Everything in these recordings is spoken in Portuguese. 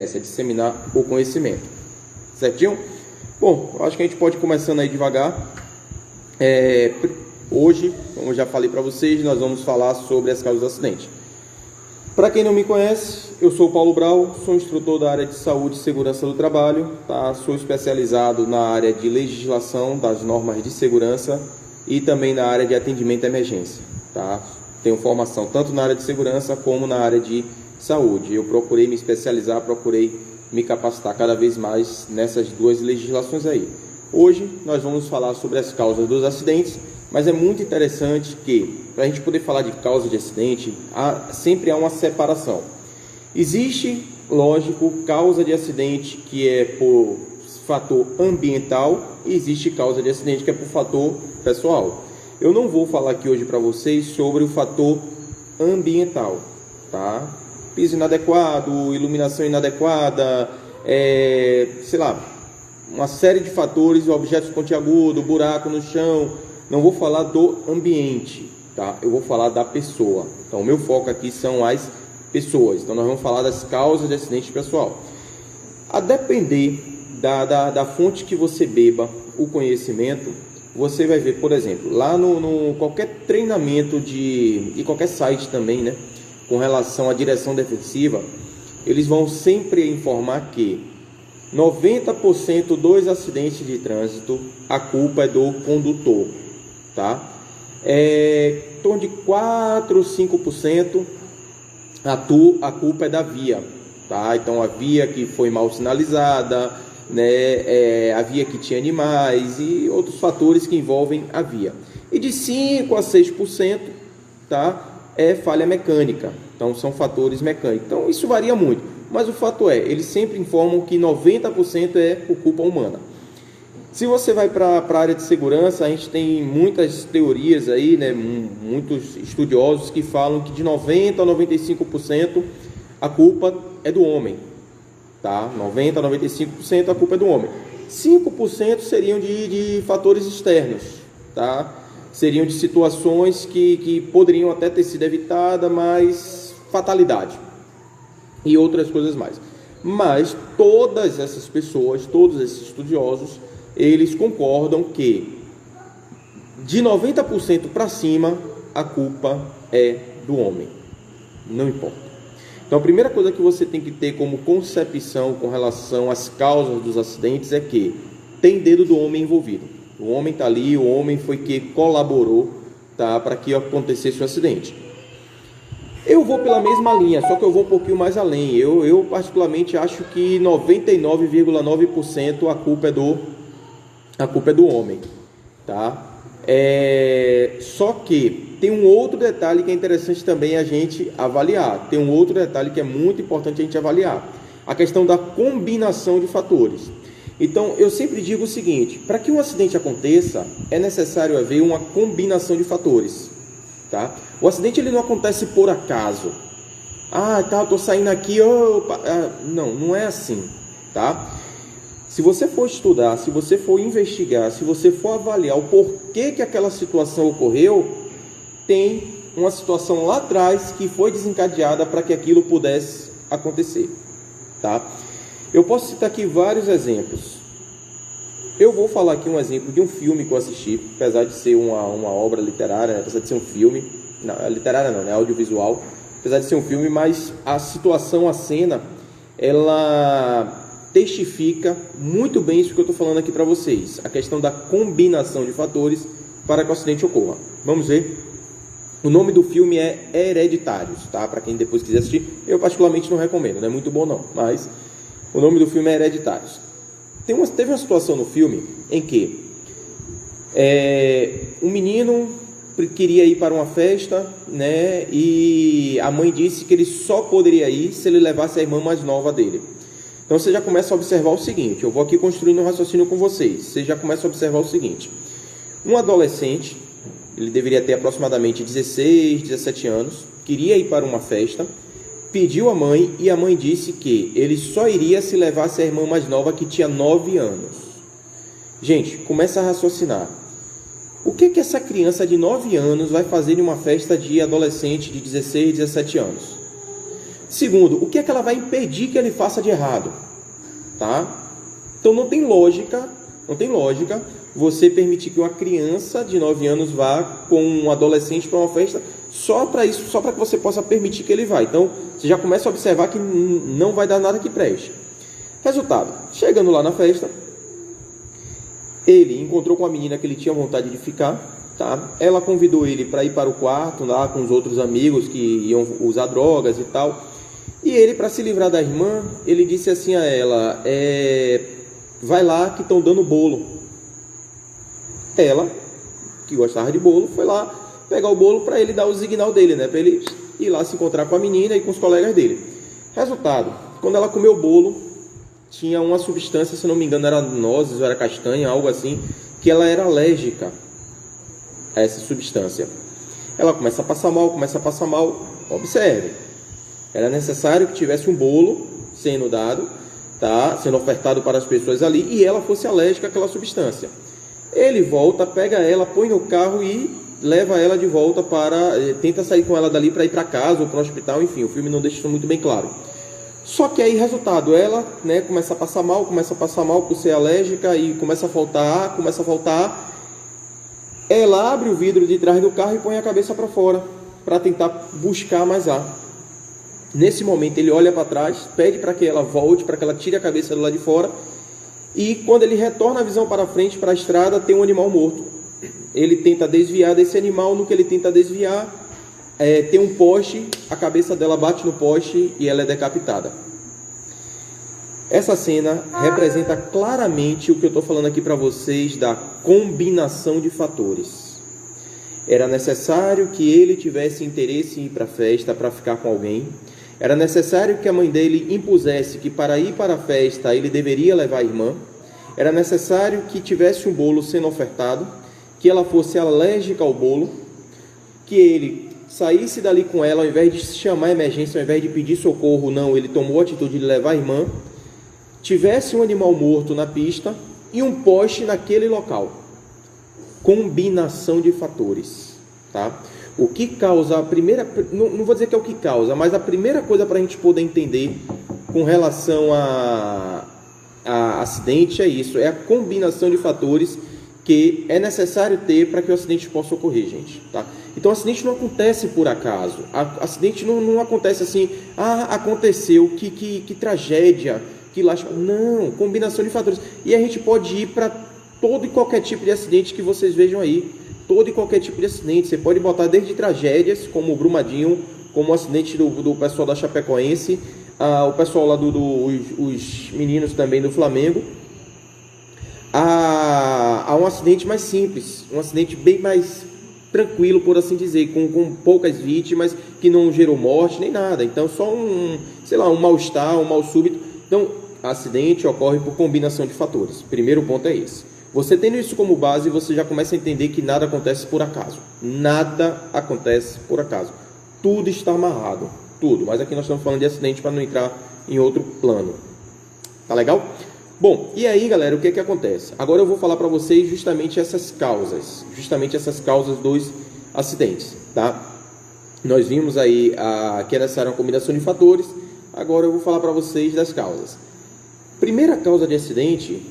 é disseminar o conhecimento, certinho? Bom, eu acho que a gente pode ir começando aí devagar. Hoje, como eu já falei para vocês, nós vamos falar sobre as causas do acidente. Para quem não me conhece, eu sou o Paulo Brau, sou instrutor da área de saúde e segurança do trabalho, tá? Sou especializado na área de legislação das normas de segurança e também na área de atendimento à emergência, tá? Tenho formação tanto na área de segurança como na área de saúde. Eu procurei me especializar, procurei me capacitar cada vez mais nessas duas legislações aí. Hoje nós vamos falar sobre as causas dos acidentes, mas é muito interessante que, para a gente poder falar de causa de acidente, sempre há uma separação. Existe, lógico, causa de acidente que é por fator ambiental e existe causa de acidente que é por fator pessoal. Eu não vou falar aqui hoje para vocês sobre o fator ambiental, tá? Piso inadequado, iluminação inadequada, sei lá, uma série de fatores, objetos pontiagudos, buraco no chão. Não vou falar do ambiente, tá? Eu vou falar da pessoa. Então, o meu foco aqui são as pessoas. Então, nós vamos falar das causas de acidente pessoal. A depender da fonte que você beba o conhecimento, você vai ver, por exemplo, lá no qualquer treinamento e qualquer site também, né? Com relação à direção defensiva, eles vão sempre informar que 90% dos acidentes de trânsito, a culpa é do condutor, tá? Em torno de 4 ou 5% a culpa é da via, tá? Então a via que foi mal sinalizada, né? A via que tinha animais e outros fatores que envolvem a via. E de 5 a 6%, tá? É falha mecânica. Então são fatores mecânicos. Então isso varia muito, mas o fato é, eles sempre informam que 90% é por culpa humana. Se você vai para a área de segurança, a gente tem muitas teorias aí, né, muitos estudiosos que falam que de 90% a 95% a culpa é do homem, tá? 90% a 95% a culpa é do homem. 5% seriam de fatores externos, tá? Seriam de situações que poderiam até ter sido evitadas, mas fatalidade e outras coisas mais. Mas todas essas pessoas, todos esses estudiosos, eles concordam que de 90% para cima a culpa é do homem, não importa. Então a primeira coisa que você tem que ter como concepção com relação às causas dos acidentes é que tem dedo do homem envolvido. O homem está ali, o homem foi que colaborou, tá, para que acontecesse o acidente. Eu vou pela mesma linha, só que eu vou um pouquinho mais além. Eu particularmente acho que 99,9% a culpa é do homem, tá? Só que tem um outro detalhe que é interessante também a gente avaliar. Tem um outro detalhe que é muito importante a gente avaliar. A questão da combinação de fatores. Então, eu sempre digo o seguinte, para que um acidente aconteça, é necessário haver uma combinação de fatores, tá? O acidente ele não acontece por acaso. Tá, eu tô saindo aqui, não é assim, tá? Se você for estudar, se você for investigar, se você for avaliar o porquê que aquela situação ocorreu, tem uma situação lá atrás que foi desencadeada para que aquilo pudesse acontecer, tá? Eu posso citar aqui vários exemplos. Eu vou falar aqui um exemplo de um filme que eu assisti, apesar de ser uma obra literária, apesar de ser um filme, não, literária não, né, audiovisual, apesar de ser um filme, mas a situação, a cena, ela testifica muito bem isso que eu estou falando aqui para vocês, a questão da combinação de fatores para que o acidente ocorra. Vamos ver. O nome do filme é Hereditários, tá? Para quem depois quiser assistir, eu particularmente não recomendo, não é muito bom não, mas o nome do filme é Hereditários. Teve uma situação no filme em que um menino queria ir para uma festa, né? E a mãe disse que ele só poderia ir se ele levasse a irmã mais nova dele. Então você já começa a observar o seguinte, eu vou aqui construindo um raciocínio com vocês. Você já começa a observar o seguinte. Um adolescente, ele deveria ter aproximadamente 16, 17 anos, queria ir para uma festa, pediu à mãe e a mãe disse que ele só iria se levasse a irmã mais nova que tinha 9 anos. Gente, começa a raciocinar. O que essa criança de 9 anos vai fazer em uma festa de adolescente de 16, 17 anos? Segundo, o que é que ela vai impedir que ele faça de errado? Tá? Então não tem lógica você permitir que uma criança de 9 anos vá com um adolescente para uma festa só para isso, só para que você possa permitir que ele vá. Então você já começa a observar que não vai dar nada que preste. Resultado, chegando lá na festa, ele encontrou com a menina que ele tinha vontade de ficar. Tá? Ela convidou ele para ir para o quarto lá com os outros amigos que iam usar drogas e tal. E ele, para se livrar da irmã, ele disse assim a ela: vai lá que estão dando bolo. Ela, que gostava de bolo, foi lá pegar o bolo para ele dar o signal dele, né? Para ele ir lá se encontrar com a menina e com os colegas dele. Resultado, quando ela comeu o bolo, tinha uma substância, se não me engano era nozes ou era castanha, algo assim, que ela era alérgica a essa substância. Ela começa a passar mal. Observe, era necessário que tivesse um bolo sendo dado, tá? Sendo ofertado para as pessoas ali, e ela fosse alérgica àquela substância. Ele volta, pega ela, põe no carro e leva ela de volta tenta sair com ela dali para ir para casa ou para o hospital, enfim, o filme não deixa isso muito bem claro. Só que aí, resultado, ela, né, começa a passar mal por ser alérgica e começa a faltar ar. Ela abre o vidro de trás do carro e põe a cabeça para fora para tentar buscar mais ar. Nesse momento ele olha para trás, pede para que ela volte, para que ela tire a cabeça do lado de fora, e quando ele retorna a visão para frente, para a estrada, tem um animal morto. Ele tenta desviar desse animal. No que ele tenta desviar, tem um poste, a cabeça dela bate no poste e ela é decapitada. Essa cena representa claramente o que eu estou falando aqui para vocês da combinação de fatores. Era necessário que ele tivesse interesse em ir para a festa, para ficar com alguém. Era necessário que a mãe dele impusesse que para ir para a festa ele deveria levar a irmã. Era necessário que tivesse um bolo sendo ofertado, que ela fosse alérgica ao bolo, que ele saísse dali com ela, ao invés de chamar a emergência, ao invés de pedir socorro, não, ele tomou a atitude de levar a irmã. Tivesse um animal morto na pista e um poste naquele local. Combinação de fatores, tá? O que causa a primeira... Não vou dizer que é o que causa, mas a primeira coisa para a gente poder entender com relação a acidente é isso. É a combinação de fatores que é necessário ter para que o acidente possa ocorrer, gente, tá? Então, o acidente não acontece por acaso. Acidente não acontece assim, aconteceu, que tragédia, que lástima. Não, combinação de fatores. E a gente pode ir para todo e qualquer tipo de acidente que vocês vejam aí. Todo e qualquer tipo de acidente. Você pode botar desde tragédias, como o Brumadinho, como o acidente do pessoal da Chapecoense, o pessoal lá os meninos também do Flamengo, a um acidente mais simples, um acidente bem mais tranquilo, por assim dizer, com poucas vítimas, que não gerou morte nem nada. Então, só um mal-estar, um mal súbito. Então, acidente ocorre por combinação de fatores. Primeiro ponto é esse. Você tendo isso como base, você já começa a entender que nada acontece por acaso. Nada acontece por acaso. Tudo está amarrado. Tudo. Mas aqui nós estamos falando de acidente para não entrar em outro plano. Tá legal? Bom, e aí, galera, o que acontece? Agora eu vou falar para vocês justamente essas causas dos acidentes, tá? Nós vimos aí que essa era uma combinação de fatores. Agora eu vou falar para vocês das causas. Primeira causa de acidente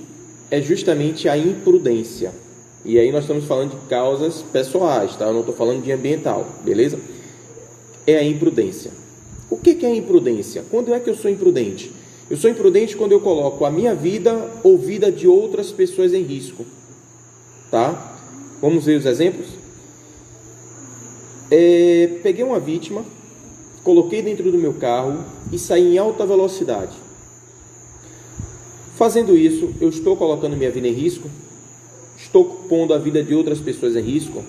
é justamente a imprudência. E aí nós estamos falando de causas pessoais, tá? Eu não estou falando de ambiental, beleza? É a imprudência. O que é a imprudência? Quando é que eu sou imprudente? Eu sou imprudente quando eu coloco a minha vida ou vida de outras pessoas em risco, tá? Vamos ver os exemplos? Peguei uma vítima, coloquei dentro do meu carro e saí em alta velocidade. Fazendo isso, eu estou colocando minha vida em risco? Estou pondo a vida de outras pessoas em risco?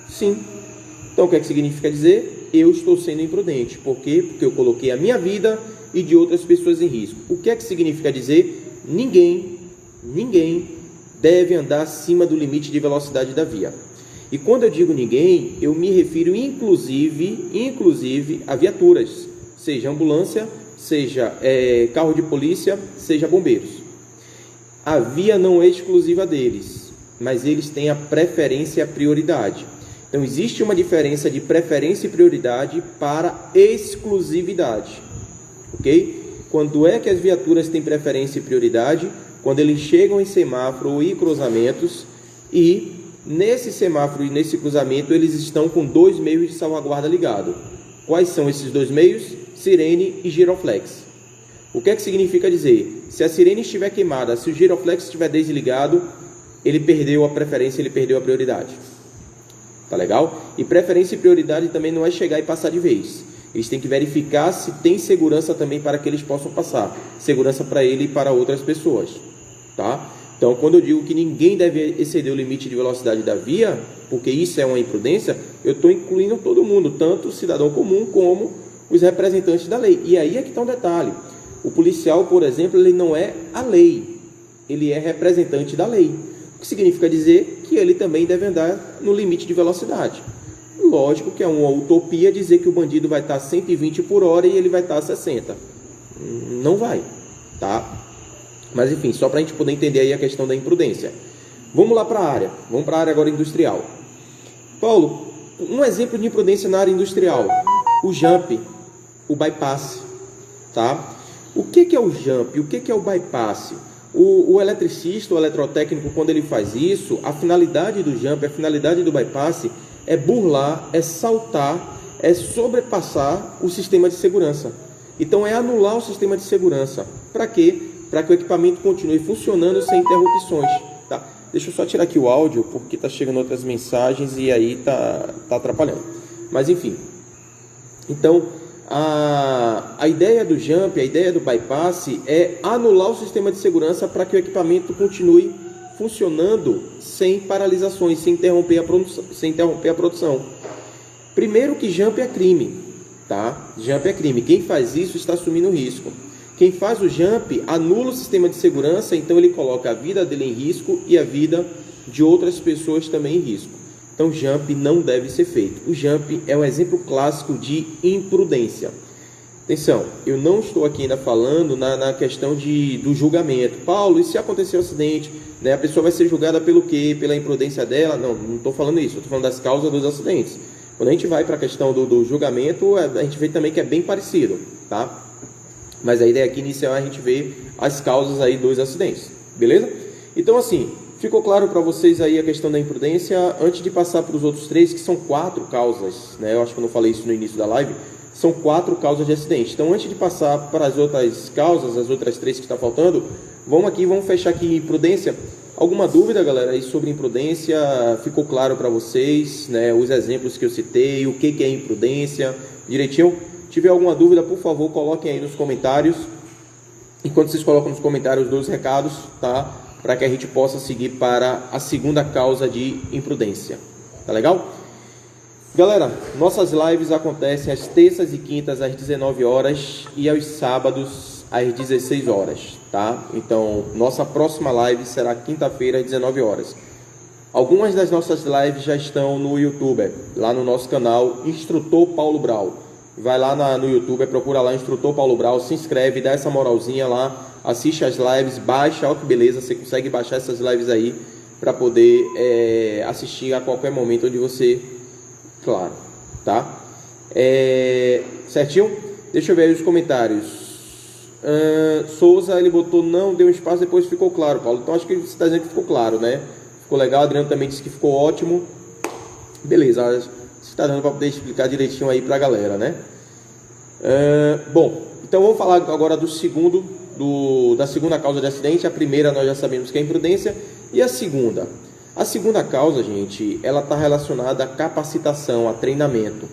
Sim. Então, o que significa dizer? Eu estou sendo imprudente. Por quê? Porque eu coloquei a minha vida e de outras pessoas em risco. O que significa dizer? Ninguém deve andar acima do limite de velocidade da via. E quando eu digo ninguém, eu me refiro inclusive a viaturas, seja ambulância, seja carro de polícia, seja bombeiros. A via não é exclusiva deles, mas eles têm a preferência e a prioridade. Então, existe uma diferença de preferência e prioridade para exclusividade, ok? Quando é que as viaturas têm preferência e prioridade? Quando eles chegam em semáforo e cruzamentos, e nesse semáforo e nesse cruzamento eles estão com 2 meios de salvaguarda ligado. Quais são esses 2 meios? Sirene e giroflex. O que é que significa dizer? Se a sirene estiver queimada, se o giroflex estiver desligado, ele perdeu a preferência, ele perdeu a prioridade. Tá legal? E preferência e prioridade também não é chegar e passar de vez. Eles têm que verificar se tem segurança também para que eles possam passar. Segurança para ele e para outras pessoas. Tá? Então, quando eu digo que ninguém deve exceder o limite de velocidade da via, porque isso é uma imprudência, eu estou incluindo todo mundo, tanto o cidadão comum como os representantes da lei. E aí é que está um detalhe. O policial, por exemplo, ele não é a lei. Ele é representante da lei. O que significa dizer que ele também deve andar no limite de velocidade. Lógico que é uma utopia dizer que o bandido vai estar a 120 por hora e ele vai estar a 60. Não vai, tá? Mas enfim, só para a gente poder entender aí a questão da imprudência. Vamos lá para a área. Vamos para a área agora industrial. Paulo, um exemplo de imprudência na área industrial. O jump, o bypass, tá? O que é o jump? O que é o bypass? O eletricista, o eletrotécnico, quando ele faz isso, a finalidade do jump, a finalidade do bypass é burlar, é saltar, é sobrepassar o sistema de segurança. Então é anular o sistema de segurança. Para quê? Para que o equipamento continue funcionando sem interrupções. Tá? Deixa eu só tirar aqui o áudio, porque está chegando outras mensagens e aí tá atrapalhando. Mas enfim. Então, a ideia do jump, a ideia do bypass é anular o sistema de segurança para que o equipamento continue funcionando sem paralisações, sem interromper a produção. Primeiro que jump é crime, tá? Jump é crime. Quem faz isso está assumindo risco. Quem faz o jump anula o sistema de segurança, então ele coloca a vida dele em risco e a vida de outras pessoas também em risco. Então, jump não deve ser feito. O jump é um exemplo clássico de imprudência. Atenção, eu não estou aqui ainda falando na questão do julgamento. Paulo, e se acontecer um acidente, né, a pessoa vai ser julgada pelo quê? Pela imprudência dela? Não estou falando isso, eu estou falando das causas dos acidentes. Quando a gente vai para a questão do julgamento, a gente vê também que é bem parecido, tá? Mas a ideia aqui inicial é a gente ver as causas aí dos acidentes, beleza? Então, assim, ficou claro para vocês aí a questão da imprudência. Antes de passar para os outros 3, que são 4 causas, né? Eu acho que eu não falei isso no início da live. São 4 causas de acidente. Então, antes de passar para as outras causas, as outras 3 que está faltando, vamos fechar aqui imprudência. Alguma dúvida, galera, aí sobre imprudência? Ficou claro para vocês, né? Os exemplos que eu citei, o que é imprudência, direitinho? Se tiver alguma dúvida, por favor, coloquem aí nos comentários. Enquanto vocês colocam nos comentários 2 recados, tá? Para que a gente possa seguir para a segunda causa de imprudência. Tá legal? Galera, nossas lives acontecem às terças e quintas às 19 horas e aos sábados às 16 horas, tá? Então, nossa próxima live será quinta-feira às 19 horas. Algumas das nossas lives já estão no YouTube, lá no nosso canal Instrutor Paulo Brau. Vai lá no YouTube, procura lá Instrutor Paulo Brau, se inscreve, dá essa moralzinha lá, assiste as lives, baixa, ó que beleza, você consegue baixar essas lives aí para poder assistir a qualquer momento onde você, claro, tá? Certinho? Deixa eu ver aí os comentários. Souza, ele botou não, deu um espaço, depois ficou claro, Paulo. Então acho que você está dizendo que ficou claro, né? Ficou legal, Adriano também disse que ficou ótimo. Beleza, você está dando para poder explicar direitinho aí para a galera, né? Bom, então vamos falar agora da segunda causa de acidente. A primeira nós já sabemos que é imprudência. E a segunda? A segunda causa, gente, ela está relacionada à capacitação, a treinamento.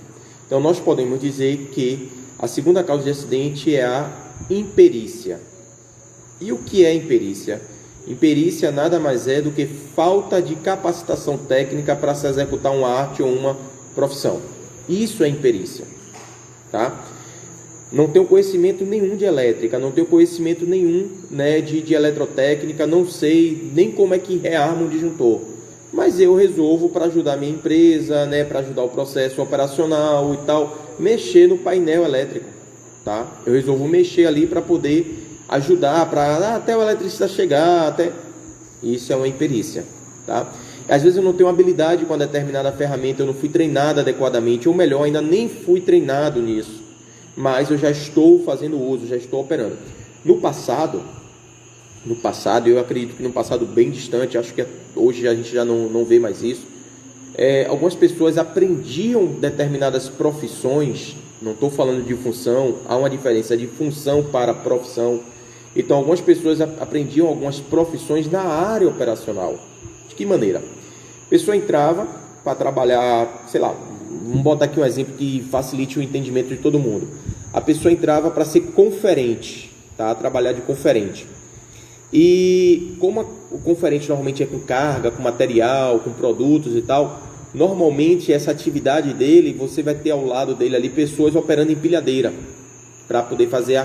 Então nós podemos dizer que a segunda causa de acidente é a imperícia. E o que é imperícia? Imperícia nada mais é do que falta de capacitação técnica para se executar uma arte ou uma profissão. Isso é imperícia, tá? Não tenho conhecimento nenhum de elétrica, não tenho conhecimento nenhum, né, de eletrotécnica, não sei nem como é que rearma um disjuntor. Mas eu resolvo, para ajudar a minha empresa, né, para ajudar o processo operacional e tal, mexer no painel elétrico, tá? Eu resolvo mexer ali para poder ajudar, até o eletricista chegar, até... Isso é uma imperícia, tá? Às vezes eu não tenho habilidade com a determinada ferramenta, eu não fui treinado adequadamente, ou melhor, ainda nem fui treinado nisso, mas eu já estou fazendo uso, já estou operando. No passado, eu acredito que no passado bem distante, acho que hoje a gente já não vê mais isso, algumas pessoas aprendiam determinadas profissões, não estou falando de função, há uma diferença de função para profissão. Então algumas pessoas aprendiam algumas profissões na área operacional. De que maneira? A pessoa entrava para trabalhar, sei lá, vamos botar aqui um exemplo que facilite o entendimento de todo mundo. A pessoa entrava para ser conferente, tá? Trabalhar de conferente. E como o conferente normalmente é com carga, com material, com produtos e tal, normalmente essa atividade dele, você vai ter ao lado dele ali pessoas operando empilhadeira para poder fazer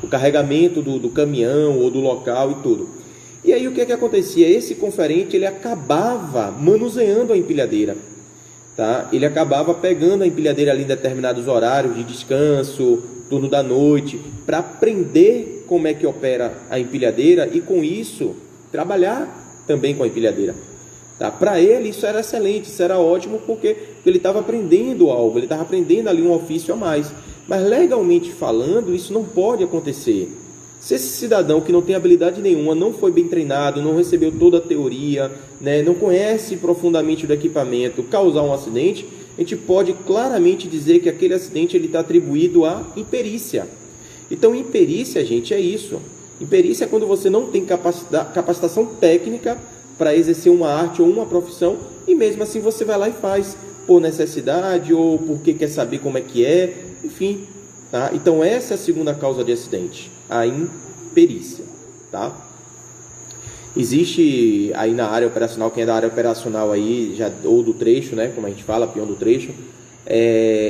o carregamento do caminhão ou do local e tudo. E aí o que acontecia? Esse conferente ele acabava manuseando a empilhadeira, tá? Ele acabava pegando a empilhadeira ali em determinados horários de descanso, turno da noite, para aprender como é que opera a empilhadeira e com isso trabalhar também com a empilhadeira. Tá? Para ele isso era excelente, isso era ótimo porque ele estava aprendendo algo, ele estava aprendendo ali um ofício a mais. Mas legalmente falando, isso não pode acontecer. Se esse cidadão que não tem habilidade nenhuma, não foi bem treinado, não recebeu toda a teoria, né, não conhece profundamente do equipamento, causar um acidente, a gente pode claramente dizer que aquele acidente está atribuído à imperícia. Então, imperícia, gente, é isso. Imperícia é quando você não tem capacitação técnica para exercer uma arte ou uma profissão e mesmo assim você vai lá e faz por necessidade ou porque quer saber como é que é, enfim. Tá? Então, essa é a segunda causa de acidente, a imperícia. Tá? Existe aí na área operacional, quem é da área operacional aí, ou do trecho, né, como a gente fala, peão do trecho,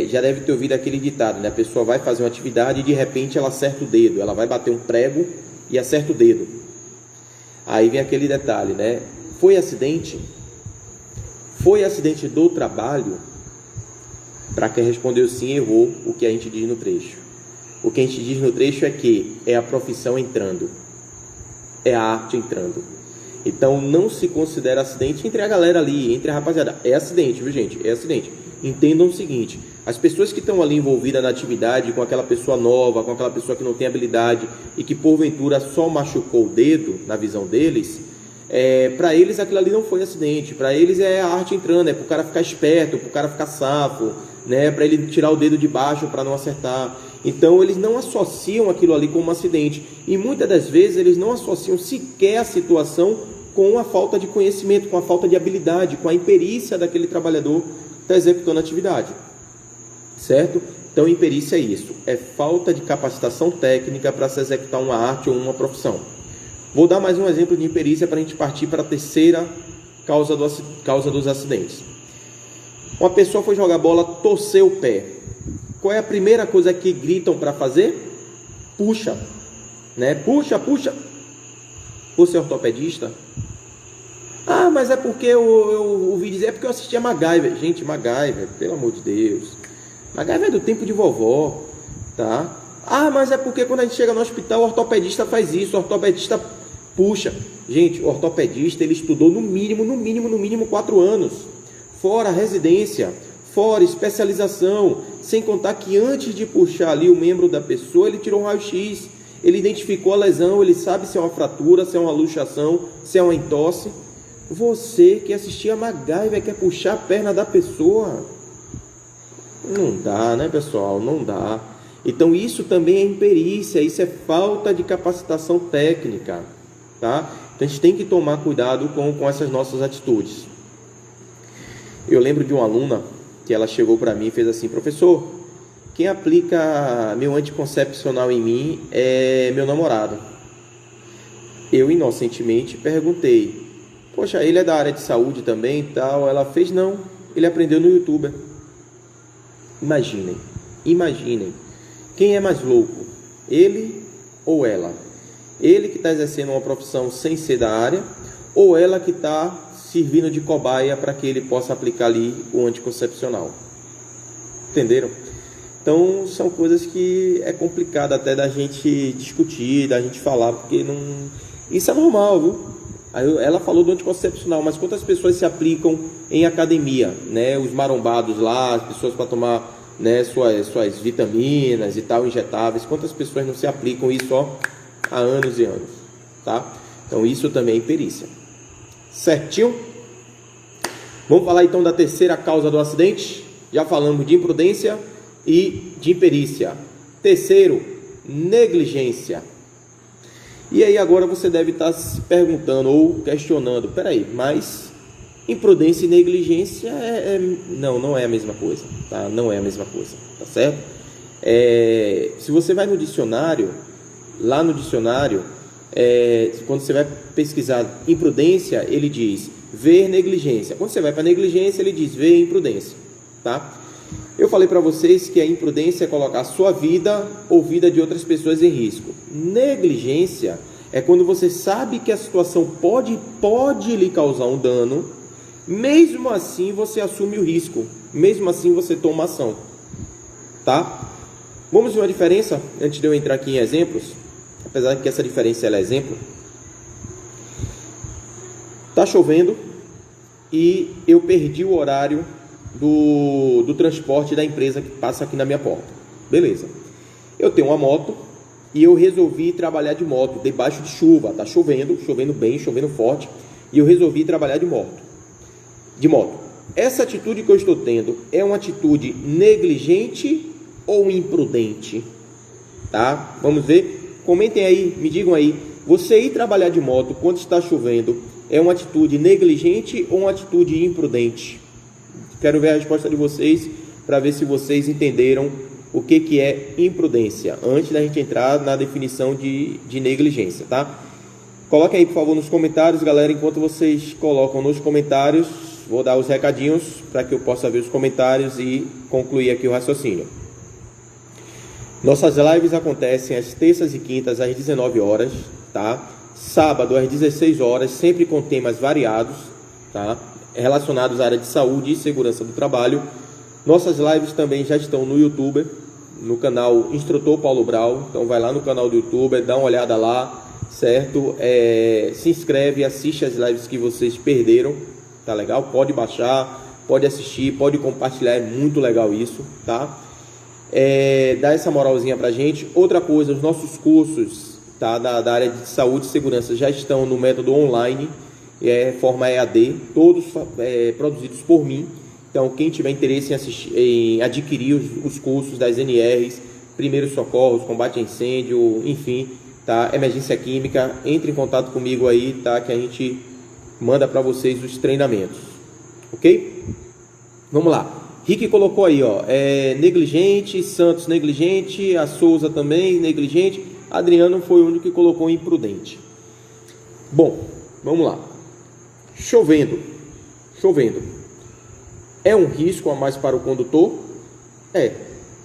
já deve ter ouvido aquele ditado, né? A pessoa vai fazer uma atividade e de repente ela acerta o dedo, ela vai bater um prego e acerta o dedo. Aí vem aquele detalhe, né? Foi acidente? Foi acidente do trabalho? Para quem respondeu sim, errou o que a gente diz no trecho. O que a gente diz no trecho é que é a profissão entrando, é a arte entrando. Então não se considera acidente entre a galera ali, entre a rapaziada. É acidente, viu gente? É acidente. Entendam o seguinte, as pessoas que estão ali envolvidas na atividade, com aquela pessoa nova, com aquela pessoa que não tem habilidade e que porventura só machucou o dedo, na visão deles, para eles aquilo ali não foi acidente, para eles é a arte entrando, é para o cara ficar esperto, para o cara ficar safo, né? Para ele tirar o dedo de baixo para não acertar. Então eles não associam aquilo ali com um acidente e muitas das vezes eles não associam sequer a situação com a falta de conhecimento, com a falta de habilidade, com a imperícia daquele trabalhador que está executando a atividade, certo? Então imperícia é isso, é falta de capacitação técnica para se executar uma arte ou uma profissão. Vou dar mais um exemplo de imperícia para a gente partir para a terceira causa dos acidentes. Uma pessoa foi jogar bola, torceu o pé. Qual é a primeira coisa que gritam para fazer? Puxa, né? Puxa. Você é ortopedista? Ah, mas é porque eu ouvi dizer, é porque eu assisti a MacGyver. Gente, MacGyver, pelo amor de Deus. MacGyver é do tempo de vovó, tá? Ah, mas é porque quando a gente chega no hospital, o ortopedista faz isso, o ortopedista puxa. Gente, o ortopedista, ele estudou no mínimo 4 anos. Fora residência, fora especialização, sem contar que antes de puxar ali o membro da pessoa, ele tirou um raio-x, ele identificou a lesão, ele sabe se é uma fratura, se é uma luxação, se é uma entorse. Você que assistia a MacGyver quer puxar a perna da pessoa? Não dá, né, pessoal? Não dá. Então isso também é imperícia, isso é falta de capacitação técnica, tá? Então a gente tem que tomar cuidado com essas nossas atitudes. Eu lembro de uma aluna que ela chegou para mim e fez assim: professor, quem aplica meu anticoncepcional em mim é meu namorado. Eu inocentemente perguntei: poxa, ele é da área de saúde também e tal? Ela fez: não, ele aprendeu no YouTube. Imaginem, quem é mais louco, ele ou ela? Ele que está exercendo uma profissão sem ser da área, ou ela que está servindo de cobaia para que ele possa aplicar ali o anticoncepcional? Entenderam? Então são coisas que é complicado até da gente discutir, da gente falar, porque não... isso é normal, viu? Ela falou do anticoncepcional, mas quantas pessoas se aplicam em academia, né? Os marombados lá, as pessoas para tomar, né, suas vitaminas e tal, injetáveis. Quantas pessoas não se aplicam isso há anos e anos, tá? Então isso também é imperícia. Certinho? Vamos falar então da terceira causa do acidente. Já falamos de imprudência e de imperícia. Terceiro, negligência. E aí agora você deve estar se perguntando ou questionando, peraí, mas imprudência e negligência não é a mesma coisa, tá? Não é a mesma coisa, tá certo? Se você vai no dicionário, lá no dicionário, quando você vai pesquisar imprudência, ele diz ver negligência. Quando você vai para negligência, ele diz ver imprudência, tá? Eu falei para vocês que a imprudência é colocar a sua vida ou vida de outras pessoas em risco. Negligência é quando você sabe que a situação pode lhe causar um dano, mesmo assim você assume o risco, mesmo assim você toma ação, tá? Vamos ver uma diferença antes de eu entrar aqui em exemplos, apesar de que essa diferença é exemplo. Tá chovendo e eu perdi o horário do transporte da empresa que passa aqui na minha porta. Beleza. Eu tenho uma moto e eu resolvi trabalhar de moto debaixo de chuva. Tá chovendo bem, chovendo forte, e eu resolvi trabalhar de moto. Essa atitude que eu estou tendo é uma atitude negligente ou imprudente? Tá? Vamos ver. Comentem aí, me digam aí. Você ir trabalhar de moto quando está chovendo é uma atitude negligente ou uma atitude imprudente? Quero ver a resposta de vocês para ver se vocês entenderam o que é imprudência, antes da gente entrar na definição de negligência, tá? Coloquem aí, por favor, nos comentários, galera. Enquanto vocês colocam nos comentários, vou dar os recadinhos para que eu possa ver os comentários e concluir aqui o raciocínio. Nossas lives acontecem às terças e quintas às 19 horas, tá? Sábado às 16 horas, sempre com temas variados, tá? Relacionados à área de saúde e segurança do trabalho. Nossas lives também já estão no YouTube, no canal Instrutor Paulo Brau. Então vai lá no canal do YouTube, dá uma olhada lá, certo? Se inscreve, assiste as lives que vocês perderam, tá legal? Pode baixar, pode assistir, pode compartilhar, é muito legal isso, tá? Dá essa moralzinha pra gente. Outra coisa, os nossos cursos, tá, da área de saúde e segurança já estão no método online, forma EAD, todos produzidos por mim. Então, quem tiver interesse em adquirir os cursos das NRs, primeiros socorros, combate a incêndio, enfim, tá, emergência química, entre em contato comigo aí, tá, que a gente manda para vocês os treinamentos, ok? Vamos lá. Rick colocou aí, ó, negligente, Santos negligente, a Souza também negligente, Adriano foi o único que colocou imprudente. Bom, vamos lá. Chovendo. É um risco a mais para o condutor?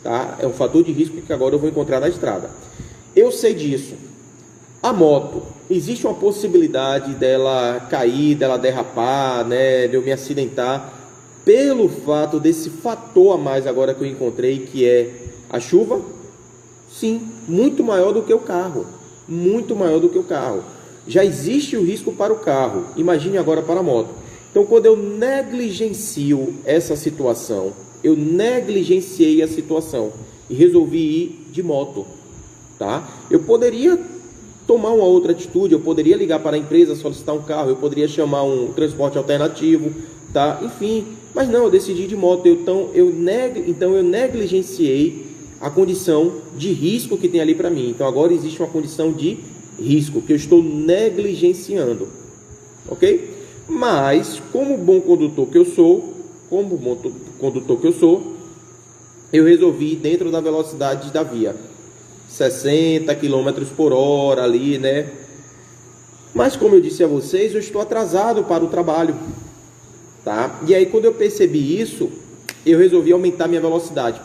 Tá? É um fator de risco que agora eu vou encontrar na estrada. Eu sei disso. A moto, existe uma possibilidade dela cair, dela derrapar, né, de eu me acidentar, pelo fato desse fator a mais agora que eu encontrei, que é a chuva? Sim, muito maior do que o carro. Muito maior do que o carro. Já existe o risco para o carro, imagine agora para a moto. Então, quando eu negligencio essa situação, eu negligenciei a situação e resolvi ir de moto, tá? Eu poderia tomar uma outra atitude, eu poderia ligar para a empresa, solicitar um carro, eu poderia chamar um transporte alternativo, tá? Enfim, mas não, eu decidi ir de moto. Então eu negligenciei a condição de risco que tem ali para mim. Então agora existe uma condição de risco que eu estou negligenciando, ok? Mas como bom condutor que eu sou, eu resolvi ir dentro da velocidade da via, 60 km por hora ali, né? Mas como eu disse a vocês, eu estou atrasado para o trabalho, tá? E aí quando eu percebi isso, eu resolvi aumentar minha velocidade.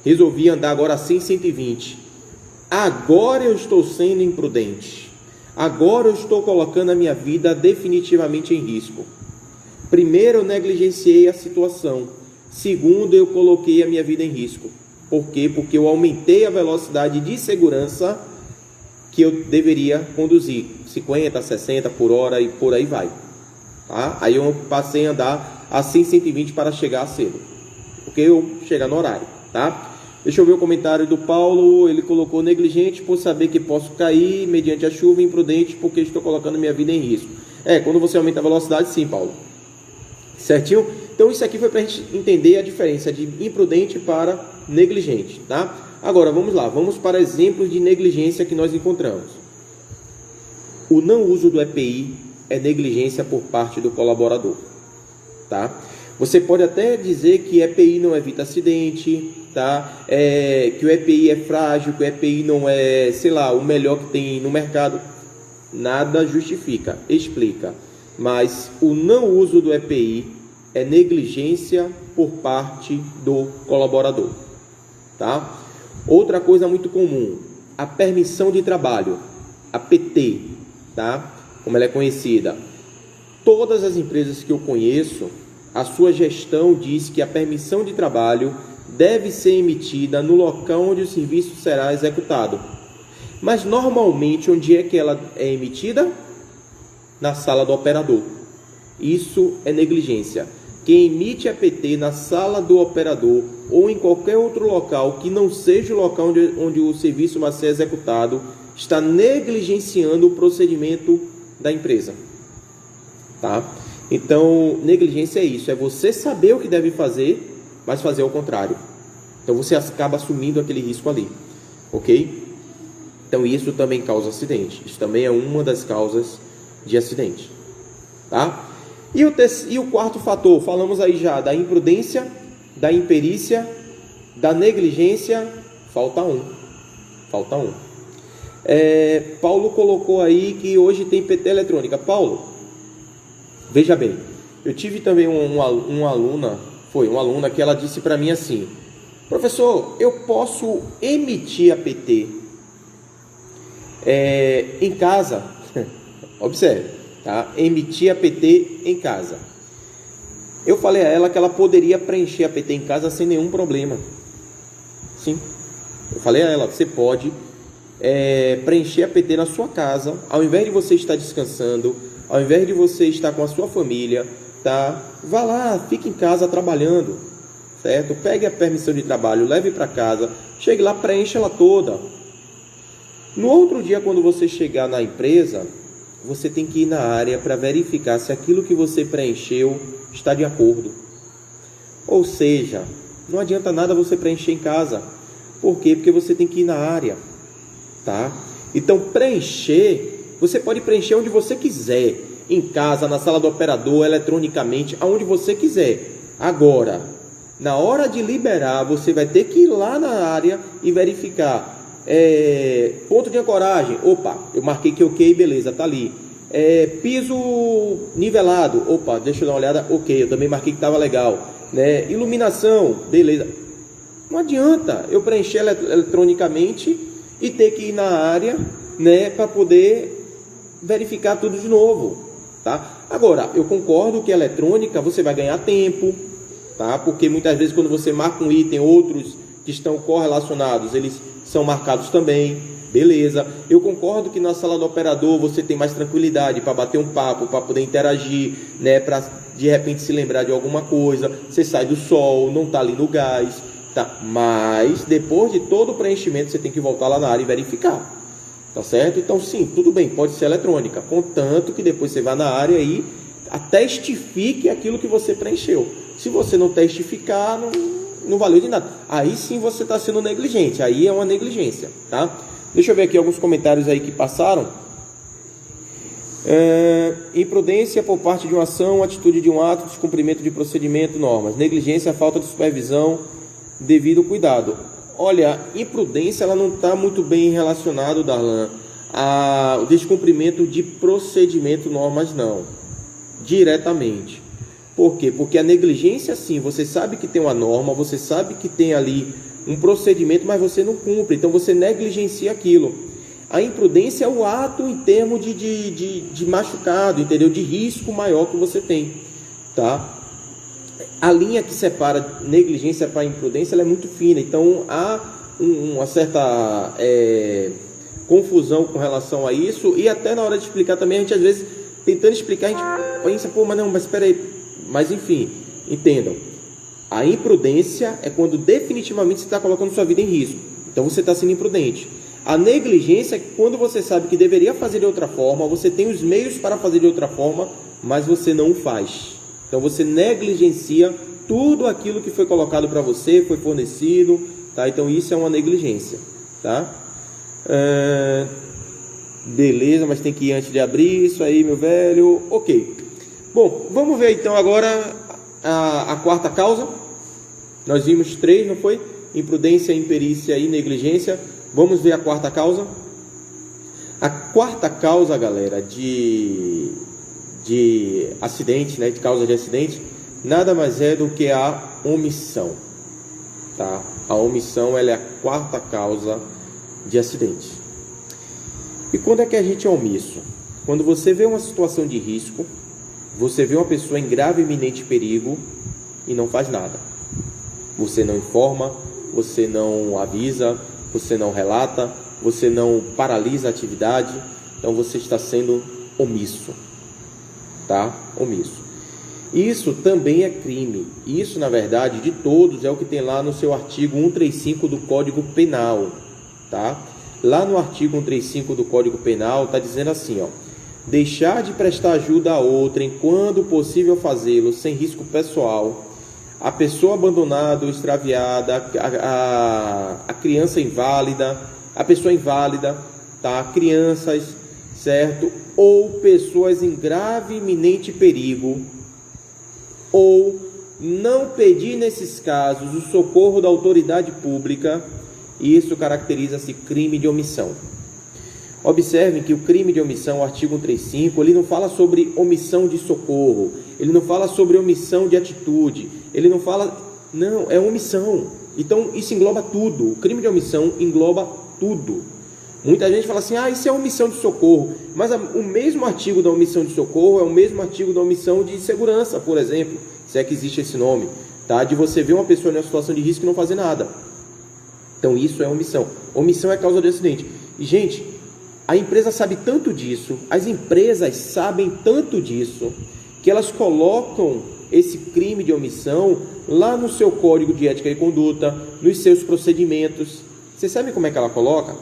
Resolvi andar agora a 120. Agora eu estou sendo imprudente. Agora eu estou colocando a minha vida definitivamente em risco. Primeiro, eu negligenciei a situação. Segundo, eu coloquei a minha vida em risco. Por quê? Porque eu aumentei a velocidade de segurança que eu deveria conduzir 50, 60 por hora e por aí vai. Tá? Aí eu passei a andar a 100, 120 para chegar cedo, porque eu chegar no horário. Tá? Deixa eu ver o comentário do Paulo. Ele colocou: negligente por saber que posso cair mediante a chuva, imprudente porque estou colocando minha vida em risco. Quando você aumenta a velocidade, sim, Paulo. Certinho? Então isso aqui foi para a gente entender a diferença de imprudente para negligente, tá? Agora vamos lá, vamos para exemplos de negligência que nós encontramos. O não uso do EPI é negligência por parte do colaborador, tá? Você pode até dizer que EPI não evita acidente, tá? Que o EPI é frágil, que o EPI não é, sei lá, o melhor que tem no mercado. Nada justifica, explica. Mas o não uso do EPI é negligência por parte do colaborador, tá? Outra coisa muito comum, a permissão de trabalho, a PT, tá? Como ela é conhecida. Todas as empresas que eu conheço, a sua gestão diz que a permissão de trabalho deve ser emitida no local onde o serviço será executado. Mas normalmente, onde é que ela é emitida? Na sala do operador. Isso é negligência. Quem emite a PT na sala do operador ou em qualquer outro local que não seja o local onde o serviço vai ser executado, está negligenciando o procedimento da empresa. Tá? Então, negligência é isso. É você saber o que deve fazer, mas fazer ao contrário. Então, você acaba assumindo aquele risco ali. Ok? Então, isso também causa acidente. Isso também é uma das causas de acidente. Tá? E o quarto fator, falamos aí já da imprudência, da imperícia, da negligência, falta um. Paulo colocou aí que hoje tem PT eletrônica. Paulo, veja bem, eu tive também uma aluna que ela disse para mim assim: professor, eu posso emitir a PT em casa? Observe, tá? Emitir a PT em casa. Eu falei a ela que ela poderia preencher a PT em casa sem nenhum problema. Sim, eu falei a ela: você pode preencher a PT na sua casa, ao invés de você estar descansando, ao invés de você estar com a sua família, tá? Vá lá, fique em casa trabalhando, certo? Pegue a permissão de trabalho, leve para casa, chegue lá, preencha ela toda. No outro dia, quando você chegar na empresa, você tem que ir na área para verificar se aquilo que você preencheu está de acordo. Ou seja, não adianta nada você preencher em casa. Por quê? Porque você tem que ir na área, tá? Então, preencher, você pode preencher onde você quiser, em casa, na sala do operador, eletronicamente, aonde você quiser. Agora, na hora de liberar, você vai ter que ir lá na área e verificar. Ponto de ancoragem, opa, eu marquei que ok, beleza, tá ali. Piso nivelado, opa, deixa eu dar uma olhada, ok, eu também marquei que estava legal, né? Iluminação, beleza. Não adianta eu preencher eletronicamente e ter que ir na área, né, para poder verificar tudo de novo, tá? Agora, eu concordo que a eletrônica você vai ganhar tempo, tá? Porque muitas vezes quando você marca um item, outros que estão correlacionados, eles são marcados também, beleza. Eu concordo que na sala do operador você tem mais tranquilidade para bater um papo, para poder interagir, né, para de repente se lembrar de alguma coisa. Você sai do sol, não está ali no gás, tá? Mas depois de todo o preenchimento você tem que voltar lá na área e verificar, tá certo? Então sim, tudo bem, pode ser eletrônica, contanto que depois você vá na área e testifique aquilo que você preencheu. Se você não testificar, não valeu de nada. Aí sim você está sendo negligente, aí é uma negligência, tá? Deixa eu ver aqui alguns comentários aí que passaram. Imprudência por parte de uma ação, atitude de um ato, descumprimento de procedimento, normas. Negligência, falta de supervisão, devido cuidado. Olha, imprudência ela não está muito bem relacionada, Darlan, ao descumprimento de procedimento, normas não, diretamente. Por quê? Porque a negligência, sim, você sabe que tem uma norma, você sabe que tem ali um procedimento, mas você não cumpre, então você negligencia aquilo. A imprudência é o ato em termos de machucado, entendeu? De risco maior que você tem, tá? A linha que separa negligência para imprudência ela é muito fina, então há uma certa confusão com relação a isso, e até na hora de explicar também, a gente às vezes, tentando explicar, a gente pensa, mas espera aí, mas enfim, entendam, a imprudência é quando definitivamente você está colocando sua vida em risco, então você está sendo imprudente. A negligência é quando você sabe que deveria fazer de outra forma, você tem os meios para fazer de outra forma, mas você não faz. Então você negligencia tudo aquilo que foi colocado para você, foi fornecido, tá? Então isso é uma negligência, tá? Beleza, mas tem que ir antes de abrir isso aí, meu velho. Ok. Bom, vamos ver então agora a quarta causa. Nós vimos 3, não foi? Imprudência, imperícia e negligência. Vamos ver a quarta causa. A quarta causa, galera, de acidente, né, de causa de acidente, nada mais é do que a omissão, tá? A omissão, ela é a quarta causa de acidente. E quando é que a gente é omisso? Quando você vê uma situação de risco, você vê uma pessoa em grave e iminente perigo e não faz nada. Você não informa, você não avisa, você não relata, você não paralisa a atividade, então você está sendo omisso, tá? Omisso. Isso também é crime. Isso, na verdade, de todos, é o que tem lá no seu artigo 135 do Código Penal, tá? Lá no artigo 135 do Código Penal está dizendo assim, ó: deixar de prestar ajuda a outrem quando possível fazê-lo sem risco pessoal, a pessoa abandonada ou extraviada, a criança inválida, a pessoa inválida, tá? Crianças, certo? Ou pessoas em grave e iminente perigo, ou não pedir nesses casos o socorro da autoridade pública, isso caracteriza-se crime de omissão. Observem que o crime de omissão, o artigo 135, ele não fala sobre omissão de socorro, ele não fala sobre omissão de atitude, ele não fala, não, é omissão. Então isso engloba tudo, o crime de omissão engloba tudo. Muita gente fala assim, isso é omissão de socorro, mas o mesmo artigo da omissão de socorro é o mesmo artigo da omissão de segurança, por exemplo, se é que existe esse nome, tá? De você ver uma pessoa em uma situação de risco e não fazer nada. Então isso é omissão. Omissão é causa de acidente. E gente, a empresa sabe tanto disso, as empresas sabem tanto disso, que elas colocam esse crime de omissão lá no seu código de ética e conduta, nos seus procedimentos. Você sabe como é que ela coloca?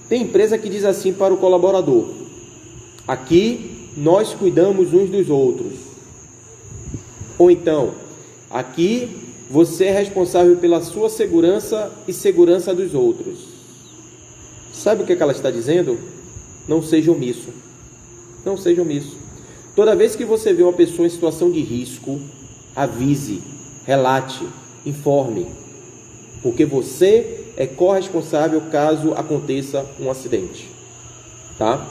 Tem empresa que diz assim para o colaborador: aqui nós cuidamos uns dos outros. Ou então, aqui você é responsável pela sua segurança e segurança dos outros. Sabe o que ela está dizendo? Não seja omisso. Não seja omisso. Toda vez que você vê uma pessoa em situação de risco, avise, relate, informe, porque você é corresponsável caso aconteça um acidente, tá?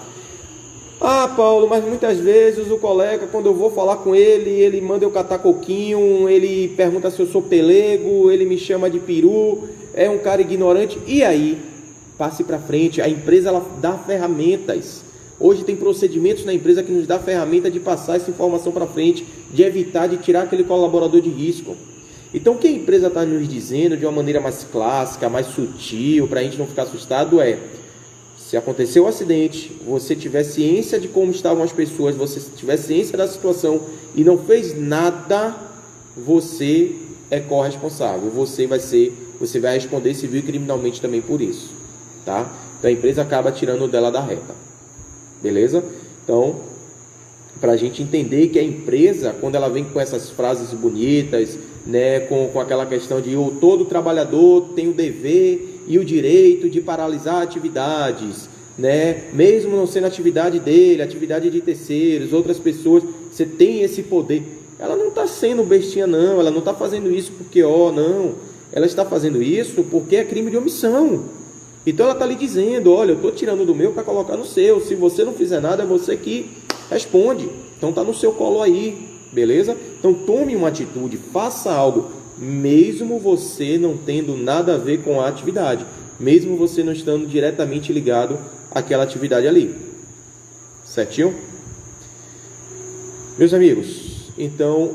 Paulo, mas muitas vezes o colega, quando eu vou falar com ele, ele manda eu catar coquinho, ele pergunta se eu sou pelego, ele me chama de peru, é um cara ignorante. E aí, passe para frente. A empresa, ela dá ferramentas. Hoje tem procedimentos na empresa que nos dá ferramenta de passar essa informação para frente, de evitar, de tirar aquele colaborador de risco. Então, o que a empresa está nos dizendo de uma maneira mais clássica, mais sutil, para a gente não ficar assustado é: se aconteceu um acidente, você tiver ciência de como estavam as pessoas, você tiver ciência da situação e não fez nada, você é corresponsável, você vai responder civil e criminalmente também por isso, tá? Então a empresa acaba tirando dela da reta, beleza? Então, para a gente entender que a empresa, quando ela vem com essas frases bonitas, né, com aquela questão de todo trabalhador tem o dever e o direito de paralisar atividades, né, mesmo não sendo atividade dele, atividade de terceiros, outras pessoas, você tem esse poder. Ela não está sendo bestinha, não, ela não está fazendo isso porque, não, ela está fazendo isso porque é crime de omissão. Então ela está lhe dizendo: olha, eu estou tirando do meu para colocar no seu, se você não fizer nada, é você que responde, então está no seu colo aí, beleza? Então tome uma atitude, faça algo, mesmo você não tendo nada a ver com a atividade, mesmo você não estando diretamente ligado àquela atividade ali, certinho? Meus amigos, então